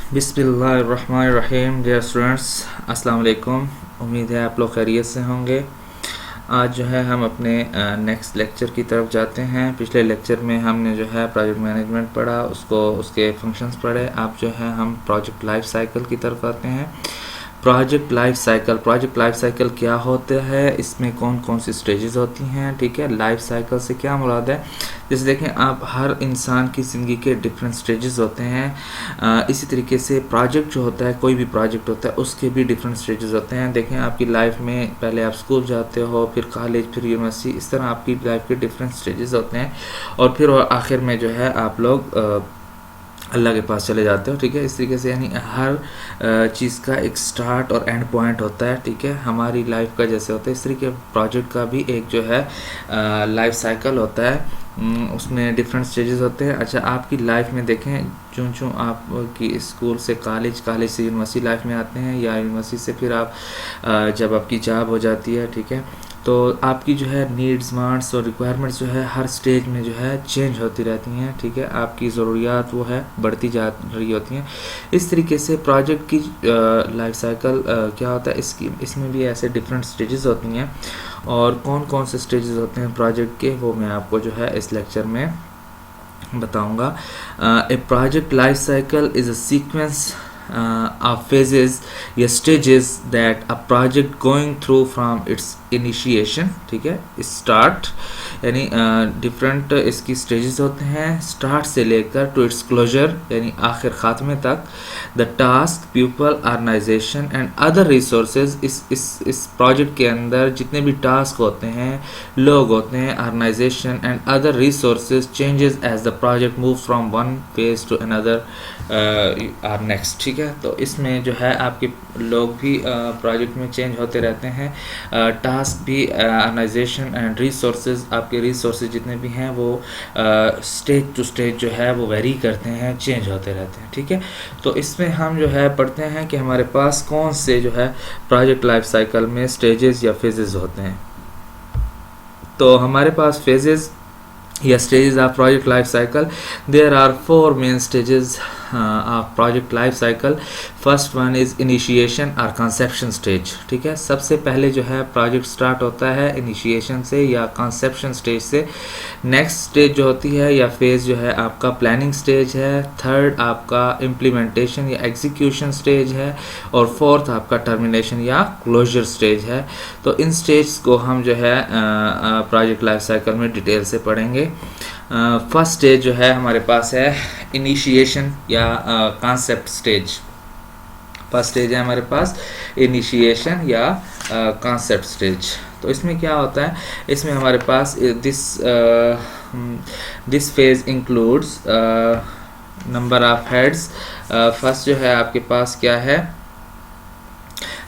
बिस्मिल्लाहिर्रहमानिर्रहीम। Dear students, अस्सलाम वालेकुम। उम्मीद है आप लोग खैरियत से होंगे। आज जो है हम अपने नेक्स्ट लेक्चर की तरफ जाते हैं। पिछले लेक्चर में हमने जो है प्रोजेक्ट मैनेजमेंट पढ़ा, उसके फंक्शंस पढ़े। अब जो है हम प्रोजेक्ट लाइफ साइकिल की तरफ आते हैं। प्रोजेक्ट लाइफ साइकिल क्या होता है, इसमें कौन कौन सी स्टेजेस होती हैं, ठीक है। लाइफ साइकिल से क्या मुराद है, जैसे देखें आप, हर इंसान की ज़िंदगी के डिफरेंट स्टेजेस होते हैं। इसी तरीके से प्रोजेक्ट जो होता है, कोई भी प्रोजेक्ट होता है, उसके भी डिफरेंट स्टेजेस होते हैं। देखें आपकी लाइफ में पहले आप स्कूल जाते हो, फिर कॉलेज, फिर यूनिवर्सिटी, इस तरह आपकी लाइफ के डिफरेंट स्टेजेस होते हैं। और फिर आखिर में जो है आप लोग अल्लाह के पास चले जाते हो, ठीक है। इस तरीके से यानी हर चीज़ का एक स्टार्ट और एंड पॉइंट होता है, ठीक है। हमारी लाइफ का जैसे होता है, इस तरीके प्रोजेक्ट का भी एक जो है लाइफ साइकिल होता है। उसमें डिफरेंट स्टेजेस होते हैं। अच्छा, आपकी लाइफ में देखें, चूँ आपकी स्कूल से कॉलेज से यूनिवर्सिटी लाइफ में आते हैं, या यूनिवर्सिटी से फिर आप जब आपकी जॉब हो जाती है, ठीक है, तो आपकी जो है नीड्स, वांट्स और रिक्वायरमेंट्स जो है हर स्टेज में जो है चेंज होती रहती हैं, ठीक है। आपकी ज़रूरियात वो है बढ़ती जा रही होती हैं। इस तरीके से प्रोजेक्ट की लाइफ साइकिल क्या होता है, इसमें भी ऐसे डिफरेंट स्टेजेस होती हैं। और कौन कौन से स्टेजेस होते हैं प्रोजेक्ट के, वो मैं आपको जो है इस लेक्चर में बताऊंगा। A project life cycle is a sequence of phases या stages that a project going through from its initiation, ठीक है, स्टार्ट, यानी डिफरेंट इसकी स्टेजेस होते हैं, स्टार्ट से लेकर टू इट्स क्लोजर, यानी आखिर ख़ात्मे तक। The task, people, organisation and other resources, इस प्रोजेक्ट के अंदर जितने भी टास्क होते हैं, लोग होते हैं, organisation and other resources changes as the project move from one phase to another or next, ठीक है। तो इसमें जो है आपके लोग भी प्रोजेक्ट में चेंज होते रहते हैं, टास्क भी, ऑर्गेनाइजेशन एंड रिसोर्सेज, आपके रिसोर्सेज जितने भी हैं वो स्टेज टू स्टेज जो है वो वेरी करते हैं, चेंज होते रहते हैं, ठीक है। तो इसमें हम जो है पढ़ते हैं कि हमारे पास कौन से जो है प्रोजेक्ट लाइफ साइकिल में स्टेजेस या फेजेस होते हैं। तो हमारे पास फेजेस या stages of project life cycle, there are four main stages of project life cycle. First one is initiation or conception stage, ठीक है। सबसे पहले जो है प्रोजेक्ट स्टार्ट होता है इनिशिएशन से या कंसेप्शन स्टेज से। नेक्स्ट स्टेज जो होती है या फेज जो है आपका प्लानिंग स्टेज है। थर्ड आपका इम्प्लीमेंटेशन या एग्जीक्यूशन स्टेज है। और फोर्थ आपका टर्मिनेशन या क्लोजर स्टेज है। तो इन स्टेज को हम जो है प्रोजेक्ट लाइफ साइकिल में डिटेल से पढ़ेंगे। फर्स्ट स्टेज जो है हमारे पास है इनिशिएशन या कॉन्सेप्ट स्टेज। फर्स्ट स्टेज है हमारे पास इनिशिएशन या कॉन्सेप्ट स्टेज। तो इसमें क्या होता है, इसमें हमारे पास this phase includes number of heads. First जो है आपके पास क्या है,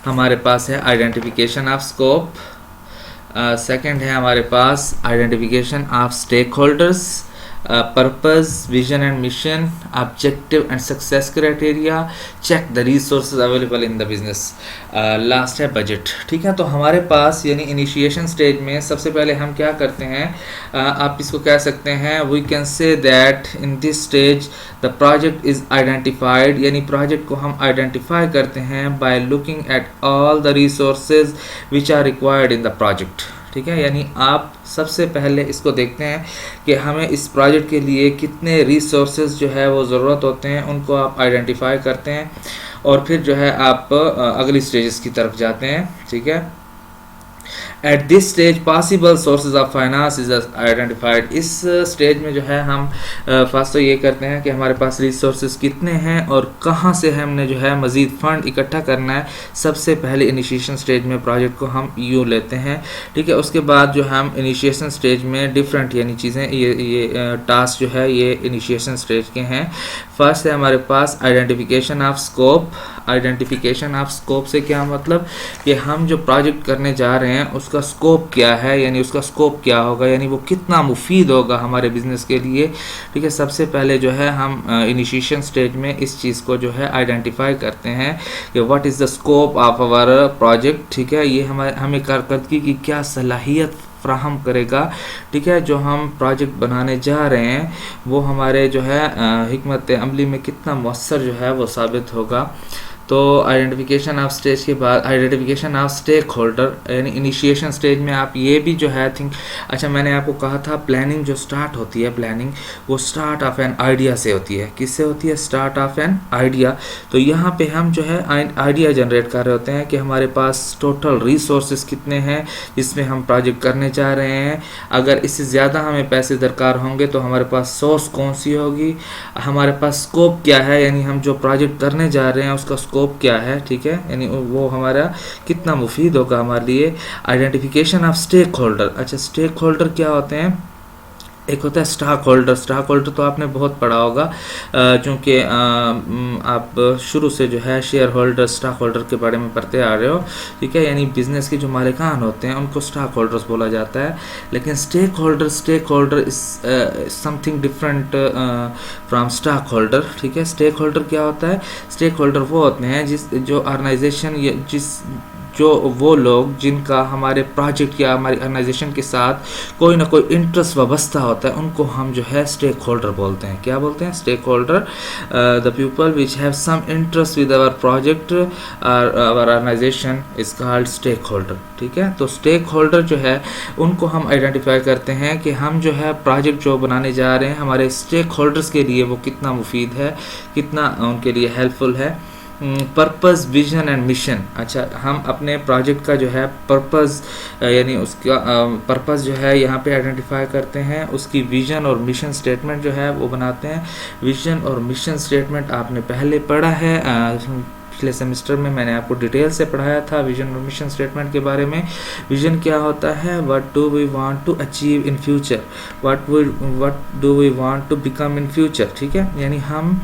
हमारे पास है आइडेंटिफिकेशन ऑफ स्कोप। सेकंड है हमारे पास identification of stakeholders, purpose, vision and mission, objective and success criteria, check the resources available in the business. Last है बजट, ठीक है। तो हमारे पास यानी इनिशिएशन स्टेज में सबसे पहले हम क्या करते हैं, आप इसको कह सकते हैं, we can say that in this stage the project is identified, यानी प्रोजेक्ट को हम आइडेंटिफाई करते हैं by looking at all the resources which are required in the project, ठीक है। यानी आप सबसे पहले इसको देखते हैं कि हमें इस प्रोजेक्ट के लिए कितने रिसोर्सेज जो है वो ज़रूरत होते हैं, उनको आप आइडेंटिफाई करते हैं। और फिर जो है आप अगली स्टेजेस की तरफ जाते हैं, ठीक है। At this stage possible sources of finance is identified. इस स्टेज में जो है हम फर्स्ट तो ये करते हैं कि हमारे पास रिसोर्सेज कितने हैं और कहाँ से हमने जो है मज़ीद फ़ंड इकट्ठा करना है। सबसे पहले इनिशिएशन स्टेज में प्रोजेक्ट को हम यूँ लेते हैं, ठीक है। उसके बाद जो हम इनिशिएशन स्टेज में डिफरेंट यानी चीज़ें, ये टास्क जो है ये इनिशिएशन स्टेज के हैं। फर्स्ट है हमारे पास identification of scope. Identification of scope से क्या मतलब कि हम जो प्रोजेक्ट करने जा रहे हैं उसका स्कोप क्या है, यानी उसका स्कोप क्या होगा, यानी वो कितना मुफीद होगा हमारे बिजनेस के लिए, ठीक है। सबसे पहले जो है हम इनिशिएशन स्टेज में इस चीज़ को जो है आइडेंटिफाई करते हैं कि what is the scope of our project, ठीक है। ये हमें कारकर्दगी की क्या सलाहियत फ्राहम करेगा, ठीक है। जो हम प्रोजेक्ट बनाने जा रहे हैं वो हमारे जो है हिकमत अमली में कितना मौसर जो है वो साबित होगा। तो आइडेंटिफिकेशन ऑफ स्टेज के बाद आइडेंटिफिकेशन ऑफ स्टेक होल्डर, यानी इनिशिएशन स्टेज में आप ये भी जो है थिंक, अच्छा मैंने आपको कहा था प्लानिंग जो स्टार्ट होती है, प्लानिंग वो स्टार्ट ऑफ एन आइडिया से होती है। किससे होती है? Start of an idea. तो यहाँ पे हम जो है आइडिया जनरेट कर रहे होते हैं कि हमारे पास टोटल रिसोर्सेज कितने हैं जिसमें हम प्रोजेक्ट करने जा रहे हैं। अगर इससे ज़्यादा हमें पैसे दरकार होंगे तो हमारे पास सोर्स कौन सी होगी, हमारे पास स्कोप क्या है, यानी हम जो प्रोजेक्ट करने जा रहे हैं उसका स्कोप क्या है, ठीक है, यानी वो हमारा कितना मुफीद होगा हमारे लिए। आइडेंटिफिकेशन ऑफ स्टेक होल्डर, अच्छा स्टेक होल्डर क्या होते हैं? एक होता है स्टॉक होल्डर। स्टॉक होल्डर तो आपने बहुत पढ़ा होगा क्योंकि आप शुरू से जो है शेयर होल्डर, स्टॉक होल्डर के बारे में पढ़ते आ रहे हो, ठीक है। यानी बिजनेस के जो मालिकान होते हैं उनको स्टॉक होल्डर्स बोला जाता है। लेकिन stake holder is something different from stock holder, ठीक है। स्टेक होल्डर क्या होता है? स्टेक होल्डर वो होते हैं जो ऑर्गेनाइजेशन जो वो लोग जिनका हमारे प्रोजेक्ट या हमारी ऑर्गेनाइजेशन के साथ कोई ना कोई इंटरेस्ट वाबस्ता होता है, उनको हम जो है स्टेक होल्डर बोलते हैं। क्या बोलते हैं? Stake holder. The people which have some interest with our project our organisation is called stake holder, ठीक है। तो स्टेक होल्डर जो है उनको हम आइडेंटिफाई करते हैं कि हम जो है प्रोजेक्ट जो बनाने जा रहे हैं हमारे स्टेक होल्डर्स के लिए वो कितना मुफीद है, कितना उनके लिए हेल्पफुल है। पर्पस, विजन एंड मिशन, अच्छा हम अपने प्रोजेक्ट का जो है पर्पस यानी उसका पर्पस जो है यहाँ पे आइडेंटिफाई करते हैं, उसकी विजन और मिशन स्टेटमेंट जो है वो बनाते हैं। विजन और मिशन स्टेटमेंट आपने पहले पढ़ा है, पिछले सेमेस्टर में मैंने आपको डिटेल से पढ़ाया था विजन और मिशन स्टेटमेंट के बारे में। विजन क्या होता है? What do we want to achieve in future, what do we want to become in future, ठीक है। यानी हम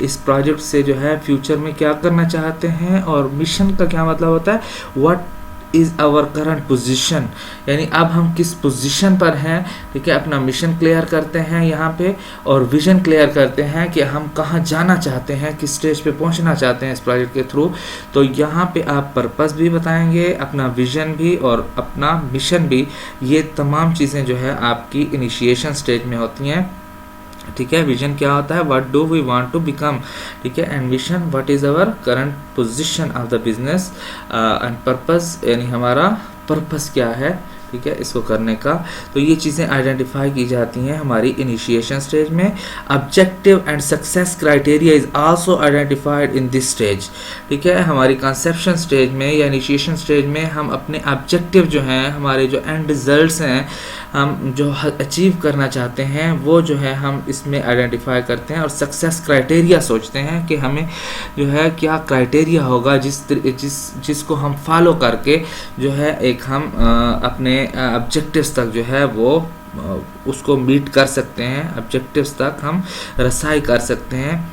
इस प्रोजेक्ट से जो है फ्यूचर में क्या करना चाहते हैं। और मिशन का क्या मतलब होता है? What is our current position, यानी अब हम किस पोजीशन पर हैं, ठीक है। अपना मिशन क्लियर करते हैं यहाँ पे और विजन क्लियर करते हैं कि हम कहाँ जाना चाहते हैं, किस स्टेज पे पहुँचना चाहते हैं इस प्रोजेक्ट के थ्रू। तो यहाँ पे आप पर्पस भी बताएंगे, अपना विजन भी और अपना मिशन भी। ये तमाम चीज़ें जो है आपकी इनिशिएशन स्टेज में होती हैं, ठीक है। विजन क्या होता है? What do we want to become, ठीक है। And mission, what is our current position of the business. And purpose, यानी हमारा पर्पस क्या है, ठीक है, इसको करने का। तो ये चीज़ें आइडेंटिफाई की जाती हैं हमारी इनिशिएशन स्टेज में। Objective and success criteria is also identified in this stage, ठीक है। हमारी कंसेप्शन स्टेज में या इनिशिएशन स्टेज में हम अपने ऑब्जेक्टिव जो हैं, हमारे जो एंड रिजल्ट्स हैं, हम जो अचीव करना चाहते हैं वो जो है हम इसमें आइडेंटिफाई करते हैं। और सक्सेस क्राइटेरिया सोचते हैं कि हमें जो है क्या क्राइटेरिया होगा जिसको हम फॉलो करके जो है एक हम अपने ऑब्जेक्टिव्स तक जो है वो उसको मीट कर सकते हैं, ऑब्जेक्टिव्स तक हम रसाई कर सकते हैं।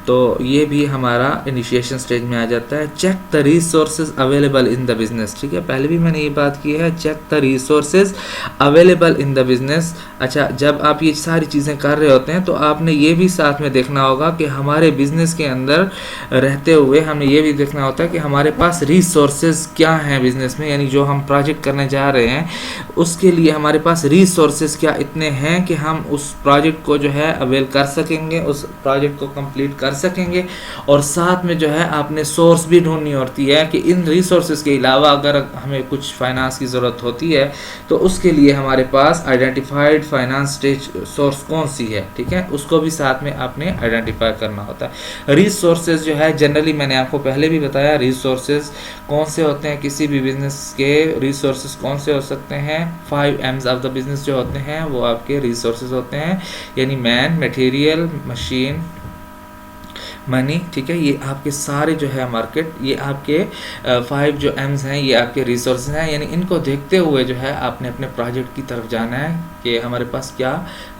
तो ये भी हमारा इनिशिएशन स्टेज में आ जाता है। Check the resources available in the business, ठीक है। पहले भी मैंने ये बात की है, check the resources available in the business. अच्छा, जब आप ये सारी चीज़ें कर रहे होते हैं तो आपने ये भी साथ में देखना होगा कि हमारे बिजनेस के अंदर रहते हुए हमें ये भी देखना होता है कि हमारे पास रिसोर्सेज क्या हैं बिजनेस में, यानी जो हम प्रोजेक्ट करने जा रहे हैं उसके लिए हमारे पास रिसोर्सेज क्या इतने हैं कि हम उस प्रोजेक्ट को जो है अवेल कर सकेंगे, उस प्रोजेक्ट को कंप्लीट कर सकेंगे। और साथ में जो है आपने सोर्स भी ढूंढनी होती है कि इन रिसोर्सेज के अलावा अगर हमें कुछ फाइनेंस की ज़रूरत होती है तो उसके लिए हमारे पास आइडेंटिफाइड फाइनेंस स्टेज सोर्स कौन सी है, ठीक है, उसको भी साथ में आपने आइडेंटिफाई करना होता है। रिसोर्सेज जो है जनरली मैंने आपको पहले भी बताया, रिसोर्सेज कौन से होते हैं किसी भी बिजनेस के, रिसोर्सेज कौन से हो सकते हैं? 5 M's ऑफ द बिजनेस जो होते हैं वो आपके रिसोर्सेज होते हैं, यानी मैन, मटेरियल, मशीन, मनी, ठीक है। ये आपके सारे जो है मार्केट, ये आपके 5 जो M's हैं ये आपके रिसोर्सेज हैं। यानी इनको देखते हुए जो है आपने अपने प्रोजेक्ट की तरफ जाना है कि हमारे पास क्या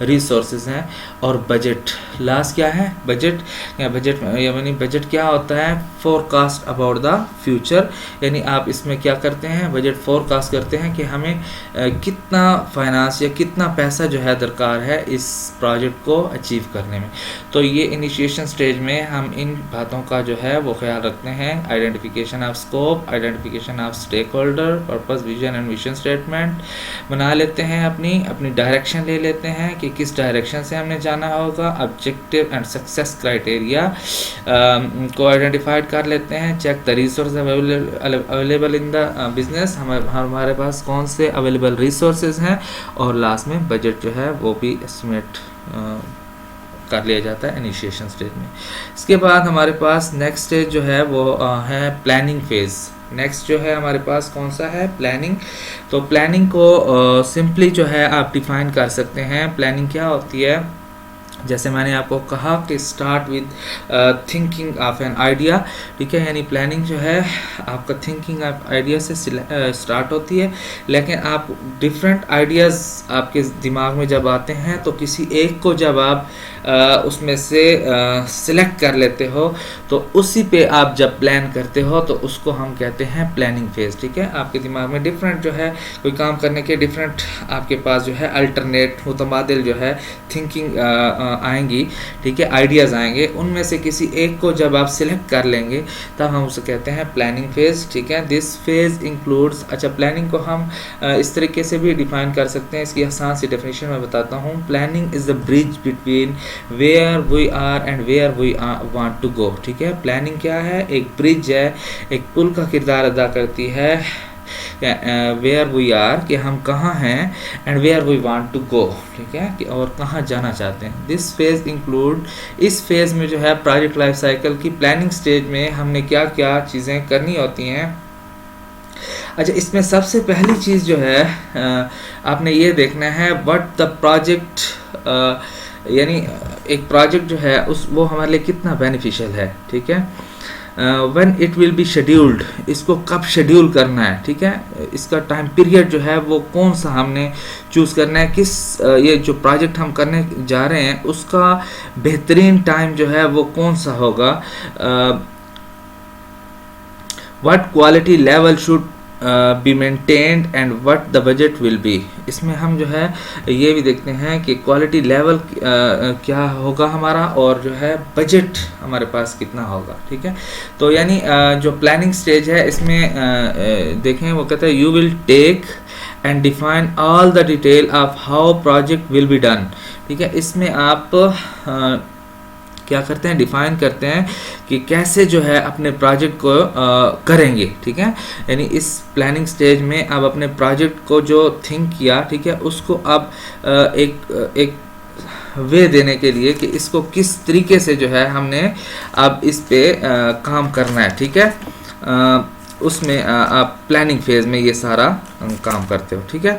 रिसोर्सेज हैं। और बजट लास्ट क्या है, बजट या बजट यानी बजट क्या होता है, फोरकास्ट अबाउट द फ्यूचर। यानी आप इसमें क्या करते हैं, बजट फोरकास्ट करते हैं कि हमें कितना फाइनेंस या कितना पैसा जो है दरकार है इस प्रोजेक्ट को अचीव करने में। तो ये इनिशिएशन स्टेज में हम इन बातों का जो है वो ख्याल रखते हैं। Identification of scope, identification of stake holder, purpose, vision and mission statement बना लेते हैं, अपनी डायरेक्शन ले लेते हैं कि किस डायरेक्शन से हमने जाना होगा। ऑब्जेक्टिव एंड सक्सेस क्राइटेरिया को आइडेंटिफाइड कर लेते हैं। Check the resource available in the business, हमारे पास कौन से अवेलेबल रिसोर्सेज हैं। और लास्ट में बजट जो है वो भी एस्टिमेट कर लिया जाता है इनिशिएशन स्टेज में। इसके बाद हमारे पास नेक्स्ट स्टेज जो है वो है प्लानिंग फेज़। नेक्स्ट जो है हमारे पास कौन सा है, प्लानिंग। तो प्लानिंग को सिंपली जो है आप डिफाइन कर सकते हैं। प्लानिंग क्या होती है, जैसे मैंने आपको कहा कि start with thinking of an idea, ठीक है। यानी प्लानिंग जो है आपका थिंकिंग ऑफ आइडिया से स्टार्ट होती है, लेकिन आप डिफरेंट आइडियाज़ आपके दिमाग में जब आते हैं तो किसी एक को जब आप उसमें से सिलेक्ट कर लेते हो तो उसी पे आप जब प्लान करते हो तो उसको हम कहते हैं प्लानिंग फेज़, ठीक है। आपके दिमाग में डिफरेंट जो है कोई काम करने के डिफरेंट आपके पास जो है अल्टरनेट मुतबादिल जो है थिंकिंग आएंगी, ठीक है, आइडियाज़ आएंगे। उनमें से किसी एक को जब आप सिलेक्ट कर लेंगे तब हम उसे कहते हैं प्लानिंग फेज़, ठीक है। दिस फेज़ इंक्लूड्स, अच्छा प्लानिंग को हम इस तरीके से भी डिफाइन कर सकते हैं। इसकी आसान सी डेफिनेशन मैं बताता हूँ। Planning is the bridge between where we are and where we want to go, ठीक है। प्लानिंग क्या है, एक ब्रिज है, एक पुल का किरदार अदा करती है। वेयर वी आर कि हम कहाँ हैं, and where we want to go, ठीक है, कि और कहाँ जाना चाहते हैं। दिस फेज़ इंक्लूड, इस फेज़ में जो है प्रोजेक्ट लाइफ साइकिल की प्लानिंग स्टेज में हमने क्या क्या चीज़ें करनी होती हैं। अच्छा, इसमें सबसे पहली चीज़ जो है आपने ये देखना है व्हाट द प्रोजेक्ट, यानी एक प्रोजेक्ट जो है वो हमारे लिए कितना बेनिफिशियल है, ठीक है। When it will be scheduled, इसको कब शेड्यूल करना है, ठीक है। इसका टाइम पीरियड जो है वो कौन सा हमने चूज़ करना है, किस ये जो प्रोजेक्ट हम करने जा रहे हैं उसका बेहतरीन टाइम जो है वो कौन सा होगा। What quality level should be maintained and what the budget will be. इसमें हम जो है ये भी देखते हैं कि क्वालिटी लेवल क्या होगा हमारा, और जो है बजट हमारे पास कितना होगा, ठीक है। तो यानी जो प्लानिंग स्टेज है इसमें देखें वो कहता है you will take and define all the detail of how project will be done, ठीक है। इसमें आप क्या करते हैं, डिफाइन करते हैं कि कैसे जो है अपने प्रोजेक्ट को करेंगे, ठीक है। यानी इस प्लानिंग स्टेज में आप अपने प्रोजेक्ट को जो थिंक किया, ठीक है, उसको आप एक वे देने के लिए कि इसको किस तरीके से जो है हमने अब इस पे काम करना है, ठीक है। उसमें आप प्लानिंग फेज़ में ये सारा काम करते हो, ठीक है।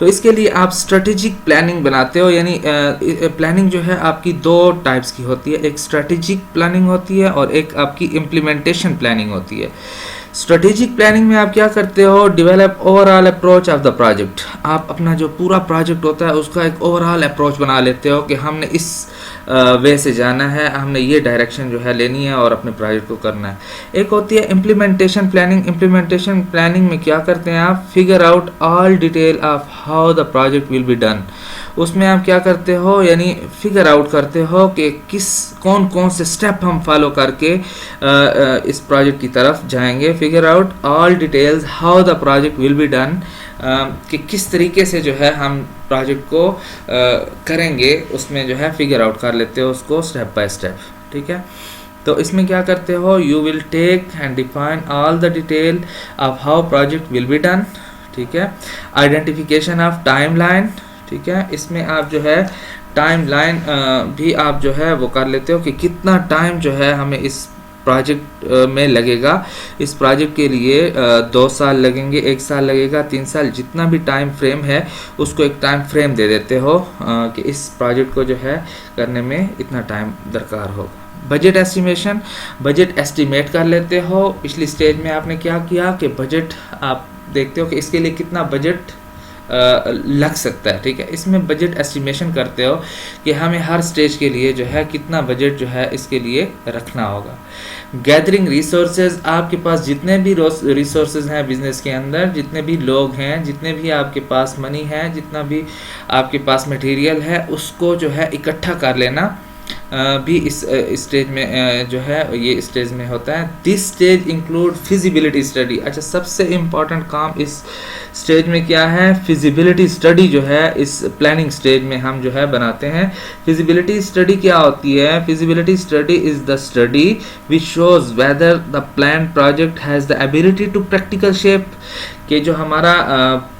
तो इसके लिए आप स्ट्रेटेजिक प्लानिंग बनाते हो, यानी प्लानिंग जो है आपकी दो टाइप्स की होती है, एक स्ट्रेटेजिक प्लानिंग होती है और एक आपकी इम्प्लीमेंटेशन प्लानिंग होती है। स्ट्रेटेजिक प्लानिंग में आप क्या करते हो, develop overall approach of the project. आप अपना जो पूरा प्रोजेक्ट होता है उसका एक ओवरऑल अप्रोच बना लेते हो कि हमने इस वे से जाना है, हमने ये डायरेक्शन जो है लेनी है और अपने प्रोजेक्ट को करना है। एक होती है इम्प्लीमेंटेशन प्लानिंग। इम्प्लीमेंटेशन प्लानिंग में क्या करते हैं आप, figure out all detail of how the project will be done. उसमें आप क्या करते हो, यानी फिगर आउट करते हो कि कौन कौन से स्टेप हम फॉलो करके इस प्रोजेक्ट की तरफ जाएंगे। Figure out all details how the project will be done, कि किस तरीके से जो है हम प्रोजेक्ट को करेंगे, उसमें जो है फिगर आउट कर लेते हो उसको स्टेप बाय स्टेप, ठीक है। तो इसमें क्या करते हो, you will take and define all the detail of how project will be done, ठीक है। आइडेंटिफिकेशन ऑफ टाइमलाइन, ठीक है। इसमें आप जो है टाइमलाइन भी आप जो है वो कर लेते हो कि कितना टाइम जो है हमें इस प्रोजेक्ट में लगेगा। इस प्रोजेक्ट के लिए 2 साल लगेंगे, 1 साल लगेगा, 3 साल, जितना भी टाइम फ्रेम है उसको एक टाइम फ्रेम दे देते हो कि इस प्रोजेक्ट को जो है करने में इतना टाइम दरकार होगा। बजट एस्टिमेशन, बजट एस्टिमेट कर लेते हो। पिछली स्टेज में आपने क्या किया कि बजट आप देखते हो कि इसके लिए कितना बजट लग सकता है, ठीक है। इसमें बजट एस्टिमेशन करते हो कि हमें हर स्टेज के लिए जो है कितना बजट जो है इसके लिए रखना होगा। गैदरिंग रिसोर्सेज, आपके पास जितने भी रिसोर्सेज हैं बिजनेस के अंदर, जितने भी लोग हैं, जितने भी आपके पास मनी है, जितना भी आपके पास मटेरियल है, उसको जो है इकट्ठा कर लेना भी इस स्टेज में जो है ये स्टेज में होता है। This stage include feasibility study. अच्छा, सबसे इम्पॉर्टेंट काम इस स्टेज में क्या है? फिजिबिलिटी स्टडी जो है इस प्लानिंग स्टेज में हम जो है बनाते हैं। फिजिबिलिटी स्टडी क्या होती है? Feasibility study is the study which shows whether the plan project has the ability to practical shape, कि जो हमारा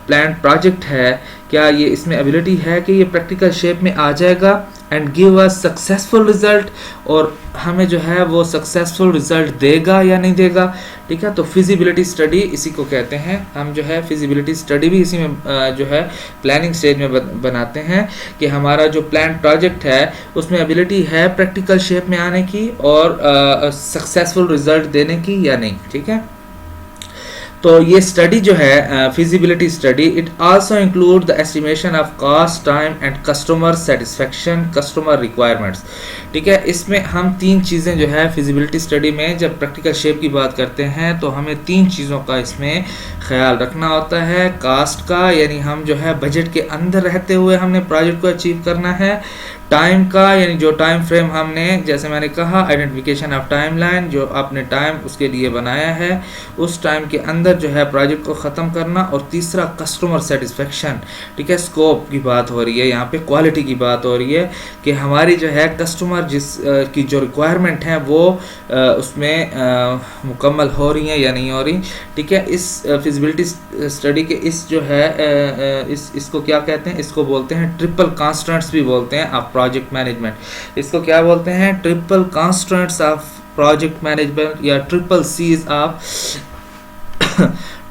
प्लान प्रोजेक्ट है क्या ये इसमें एबिलिटी है कि ये प्रैक्टिकल शेप में आ जाएगा and give us successful result, और हमें जो है वो सक्सेसफुल रिजल्ट देगा या नहीं देगा, ठीक है। तो फिजिबिलिटी स्टडी इसी को कहते हैं। हम जो है फिजिबिलिटी स्टडी भी इसी में जो है प्लानिंग स्टेज में बनाते हैं कि हमारा जो प्लान प्रोजेक्ट है उसमें एबिलिटी है प्रैक्टिकल शेप में आने की और सक्सेसफुल रिजल्ट देने की या नहीं, ठीक है। तो ये स्टडी जो है feasibility study, it also include the estimation of cost, time and customer satisfaction, customer requirements, ठीक है। इसमें हम तीन चीज़ें जो है फिजिबिलिटी स्टडी में जब प्रैक्टिकल शेप की बात करते हैं तो हमें तीन चीज़ों का इसमें ख्याल रखना होता है। कास्ट का, यानी हम जो है बजट के अंदर रहते हुए हमने प्रोजेक्ट को अचीव करना है। टाइम का, यानी जो टाइम फ्रेम हमने, जैसे मैंने कहा आइडेंटिफिकेशन ऑफ टाइमलाइन, जो आपने टाइम उसके लिए बनाया है उस टाइम के अंदर जो है प्रोजेक्ट को ख़त्म करना। और तीसरा कस्टमर सेटिस्फेक्शन, ठीक है। स्कोप की बात हो रही है यहाँ पे, क्वालिटी की बात हो रही है कि हमारी जो है कस्टमर जिस की जो रिक्वायरमेंट है वो उसमें मुकम्मल हो रही है या नहीं हो रही, ठीक है। इस फिजिबिलिटी स्टडी के इस जो है इसको क्या कहते हैं? इसको बोलते हैं ट्रिपल कॉन्स्टेंट्स भी बोलते हैं ऑफ प्रोजेक्ट मैनेजमेंट। इसको क्या बोलते हैं? Triple constants of project management या triple Cs of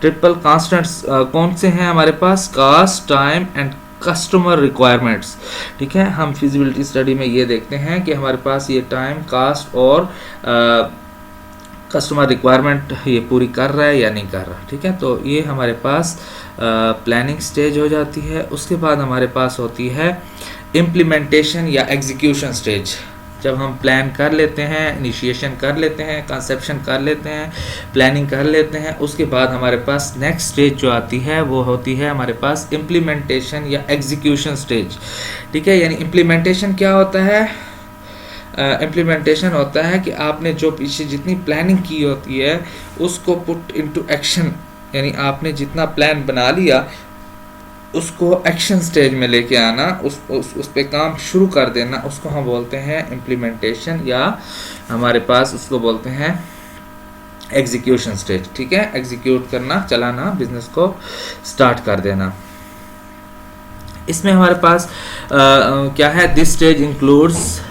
triple constants कौन से हैं हमारे पास? Cost, time and customer requirements, ठीक है। हम फिजिबिलिटी स्टडी में ये देखते हैं कि हमारे पास ये टाइम, कास्ट और कस्टमर रिक्वायरमेंट ये पूरी कर रहा है या नहीं कर रहा, ठीक है। तो ये हमारे पास प्लानिंग स्टेज हो जाती है। उसके बाद हमारे पास होती है इम्प्लीमेंटेशन या एग्जीक्यूशन स्टेज। जब हम प्लान कर लेते हैं, इनिशिएशन कर लेते हैं, कंसेप्शन कर लेते हैं, प्लानिंग कर लेते हैं, उसके बाद हमारे पास नेक्स्ट स्टेज जो आती है वो होती है हमारे पास इम्प्लीमेंटेशन या एग्जीक्यूशन स्टेज, ठीक है। यानी इम्प्लीमेंटेशन क्या होता है? इम्प्लीमेंटेशन होता है कि आपने जो पीछे जितनी प्लानिंग की होती है उसको पुट इनटू एक्शन, यानी आपने जितना प्लान बना लिया उसको एक्शन स्टेज में लेके आना, उस पे काम शुरू कर देना, उसको हम बोलते हैं इम्प्लीमेंटेशन, या हमारे पास उसको बोलते हैं एग्जीक्यूशन स्टेज, ठीक है। एग्जीक्यूट करना, चलाना, बिजनेस को स्टार्ट कर देना। इसमें हमारे पास क्या है? This stage includes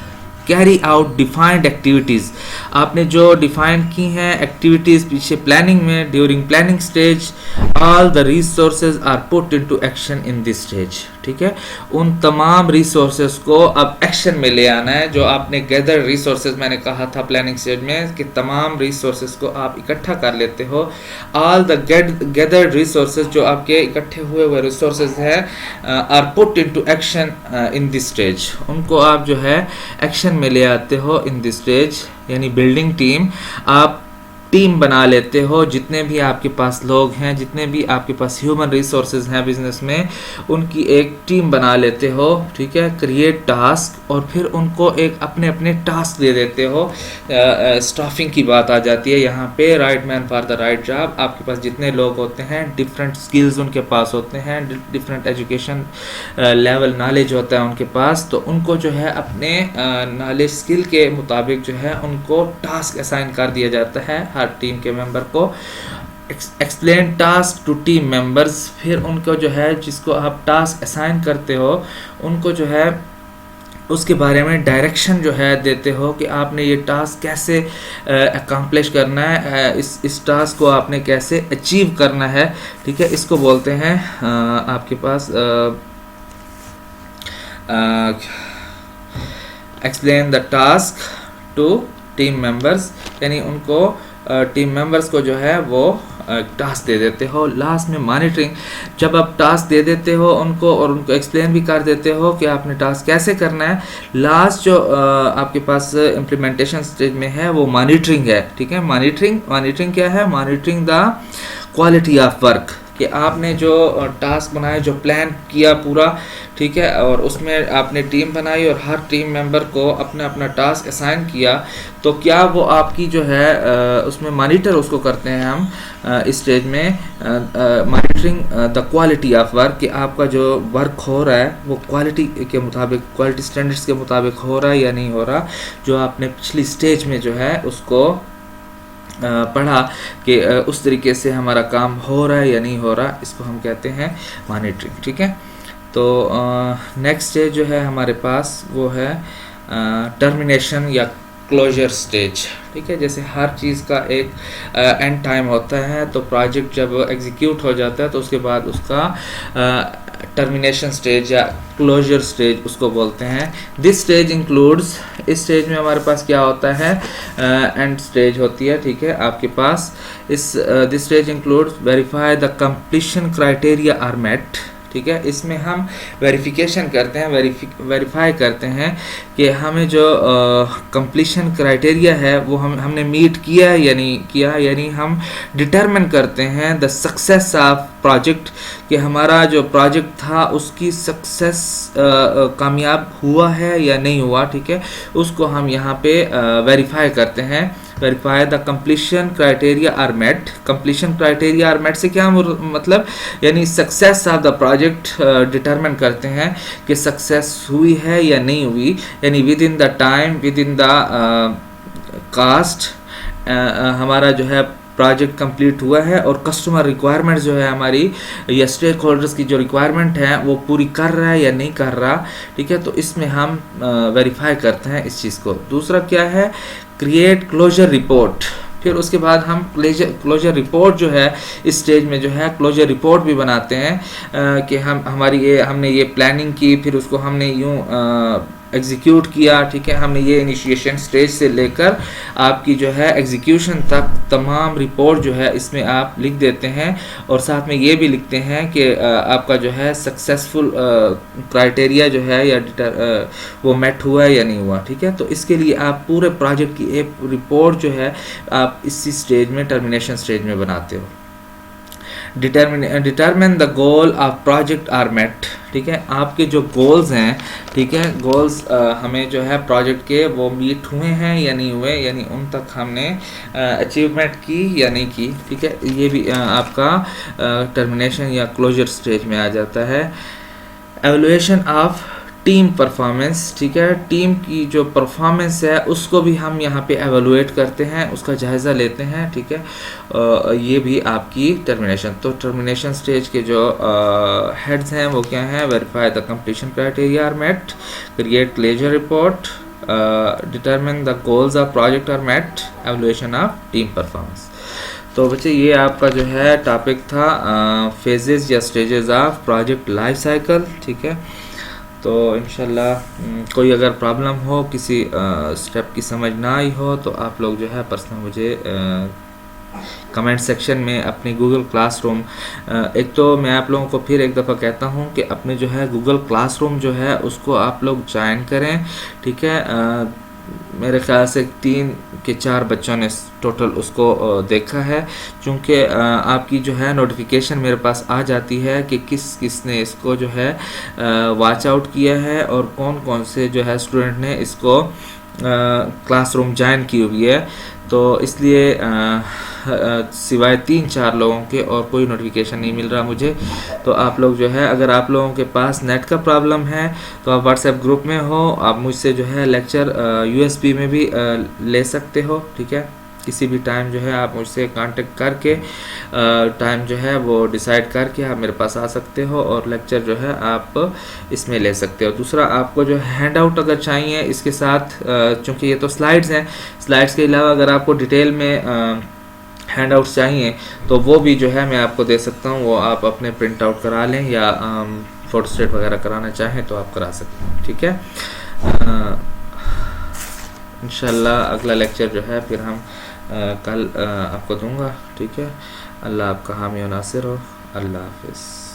carry out defined activities. आपने जो डिफाइन की हैं एक्टिविटीज़ पीछे प्लानिंग में, during planning stage all the resources are put into action in this stage, ठीक है। उन तमाम रिसोर्सेज को अब एक्शन में ले आना है। जो आपने गैदर रिसोर्सेज, मैंने कहा था प्लानिंग स्टेज में कि तमाम रिसोर्सेज को आप इकट्ठा कर लेते हो। ऑल द गैदर्ड रिसोर्सेज, जो आपके इकट्ठे हुए रिसोर्सेज हैं, are put into action in this stage. उनको आप जो है एक्शन में ले आते हो इन दिस स्टेज, यानी बिल्डिंग टीम। आप टीम बना लेते हो, जितने भी आपके पास लोग हैं, जितने भी आपके पास ह्यूमन रिसोर्सेज हैं बिजनेस में, उनकी एक टीम बना लेते हो, ठीक है। क्रिएट टास्क, और फिर उनको एक अपने अपने टास्क दे देते हो। स्टाफिंग की बात आ जाती है यहाँ पे, right man for the right job. आपके पास जितने लोग होते हैं, डिफरेंट स्किल्स उनके पास होते हैं, डिफरेंट एजुकेशन लेवल नॉलेज होता है उनके पास, तो उनको जो है अपने नॉलेज स्किल के मुताबिक जो है उनको टास्क असाइन कर दिया जाता है हर टीम के मेंबर को। Explain task to team members, फिर उनको जो है जिसको आप टास्क असाइन करते हो उनको जो है उसके बारे में डायरेक्शन जो है देते हो कि आपने ये टास्क कैसे अकम्प्लिश करना है, इस टास्क को आपने कैसे अचीव करना है, ठीक है। इसको बोलते हैं आपके पास explain the task to team members, यानी उनको टीम मेंबर्स को जो है वो टास्क दे देते हो। लास्ट में मॉनिटरिंग, जब आप टास्क दे देते हो उनको और उनको एक्सप्लेन भी कर देते हो कि आपने टास्क कैसे करना है, लास्ट जो आपके पास इम्प्लीमेंटेशन स्टेज में है वो मॉनिटरिंग है। ठीक है, मॉनिटरिंग क्या है? Monitoring the quality of work, कि आपने जो टास्क बनाए, जो प्लान किया पूरा, ठीक है, और उसमें आपने टीम बनाई और हर टीम मेंबर को अपना अपना टास्क असाइन किया, तो क्या वो आपकी जो है उसमें मॉनिटर उसको करते हैं हम इस स्टेज में monitoring the quality of work, कि आपका जो वर्क हो रहा है वो क्वालिटी के मुताबिक, क्वालिटी स्टैंडर्ड्स के मुताबिक हो रहा है या नहीं हो रहा, जो आपने पिछली स्टेज में जो है उसको पढ़ा कि उस तरीके से हमारा काम हो रहा है या नहीं हो रहा, इसको हम कहते हैं मॉनिटरिंग। ठीक है, तो नेक्स्ट स्टेज जो है हमारे पास वो है टर्मिनेशन या क्लोजर स्टेज। ठीक है, जैसे हर चीज़ का एक एंड टाइम होता है, तो प्रोजेक्ट जब एग्जीक्यूट हो जाता है तो उसके बाद उसका टर्मिनेशन स्टेज या क्लोजर स्टेज उसको बोलते हैं। दिस स्टेज इंक्लूड्स, इस स्टेज में हमारे पास क्या होता है? एंड स्टेज होती है। ठीक है, आपके पास इस this stage includes verify the completion criteria are met. ठीक है, इसमें हम वेरिफिकेशन करते हैं, वेरीफाई करते हैं कि हमें जो कंप्लीशन क्राइटेरिया है वो हमने मीट किया है या नहीं किया, यानी हम डिटरमिन करते हैं द सक्सेस ऑफ प्रोजेक्ट, कि हमारा जो प्रोजेक्ट था उसकी सक्सेस कामयाब हुआ है या नहीं हुआ। ठीक है, उसको हम यहाँ पे वेरीफाई करते हैं। Verify the completion criteria are met. Completion criteria are met से क्या मतलब, यानी success of the project determine करते हैं कि सक्सेस हुई है या नहीं हुई, यानी within the time, within the cost हमारा जो है प्रोजेक्ट कंप्लीट हुआ है, और कस्टमर रिक्वायरमेंट जो है हमारी या स्टेक होल्डर्स की जो रिक्वायरमेंट है वो पूरी कर रहा है या नहीं कर रहा। ठीक है, तो इसमें हम वेरीफाई करते हैं इस चीज़ को। दूसरा क्या है? Create closure report. फिर उसके बाद हम क्लोजर रिपोर्ट जो है इस स्टेज में जो है क्लोजर रिपोर्ट भी बनाते हैं कि हमने ये प्लानिंग की, फिर उसको हमने यूँ एग्जीक्यूट किया। ठीक है, हमने ये इनिशिएशन स्टेज से लेकर आपकी जो है एग्जीक्यूशन तक तमाम रिपोर्ट जो है इसमें आप लिख देते हैं, और साथ में ये भी लिखते हैं कि आपका जो है सक्सेसफुल क्राइटेरिया जो है या वो मेट हुआ है या नहीं हुआ। ठीक है, तो इसके लिए आप पूरे प्रोजेक्ट की एक रिपोर्ट जो है आप इसी स्टेज में, टर्मिनेशन स्टेज में बनाते हो। Determine the goal of project are met. ठीक है, आपके जो गोल्स हैं, ठीक है, गोल्स हमें जो है प्रोजेक्ट के वो मीट हुए हैं या नहीं हुए, यानी उन तक हमने अचीवमेंट की या नहीं की। ठीक है, ये भी आपका टर्मिनेशन या क्लोजर स्टेज में आ जाता है। एवल्यूएशन ऑफ टीम परफॉर्मेंस। ठीक है, टीम की जो परफॉर्मेंस है उसको भी हम यहाँ पे एवेलुएट करते हैं, उसका जायज़ा लेते हैं। ठीक है, ये भी आपकी टर्मिनेशन। तो टर्मिनेशन स्टेज के जो हेड्स हैं वो क्या हैं? Verify the completion criteria are met, create closure report, determine the goals of project are met, evaluation of team performance. तो बच्चे ये आपका जो है टॉपिक था फेजेस या stages of project life cycle. ठीक है, तो इंशाल्लाह कोई अगर प्रॉब्लम हो, किसी स्टेप की समझ ना आई हो, तो आप लोग जो है पर्सनल मुझे कमेंट सेक्शन में अपनी गूगल क्लासरूम, एक तो मैं आप लोगों को फिर एक दफ़ा कहता हूँ कि अपने जो है गूगल क्लासरूम जो है उसको आप लोग ज्वाइन करें। ठीक है, मेरे ख्याल से 3 के 4 बच्चों ने टोटल उसको देखा है, क्योंकि आपकी जो है नोटिफिकेशन मेरे पास आ जाती है कि किसने इसको जो है वॉच आउट किया है और कौन कौन से जो है स्टूडेंट ने इसको क्लासरूम ज्वाइन की हुई है। तो इसलिए सिवाय 3-4 लोगों के और कोई नोटिफिकेशन नहीं मिल रहा मुझे। तो आप लोग जो है, अगर आप लोगों के पास नेट का प्रॉब्लम है तो आप व्हाट्सएप ग्रुप में हो, आप मुझसे जो है लेक्चर यूएसबी में भी ले सकते हो। ठीक है, किसी भी टाइम जो है आप मुझसे कांटेक्ट करके टाइम जो है वो डिसाइड करके आप मेरे पास आ सकते हो और लेक्चर जो है आप इसमें ले सकते हो। दूसरा, आपको जो हैंड आउट अगर चाहिए इसके साथ, चूँकि ये तो स्लाइड्स हैं, स्लाइड्स के अलावा अगर आपको डिटेल में हैंड आउट्स चाहिए तो वो भी जो है मैं आपको दे सकता हूँ, वो आप अपने प्रिंट आउट करा लें या फोटो स्टेट वगैरह कराना चाहें तो आप करा सकते हैं। ठीक है, इंशाल्लाह अगला लेक्चर जो है फिर हम कल आपको दूंगा। ठीक है, अल्लाह आपका हामी और नासिर हो। अल्लाह हाफिज़।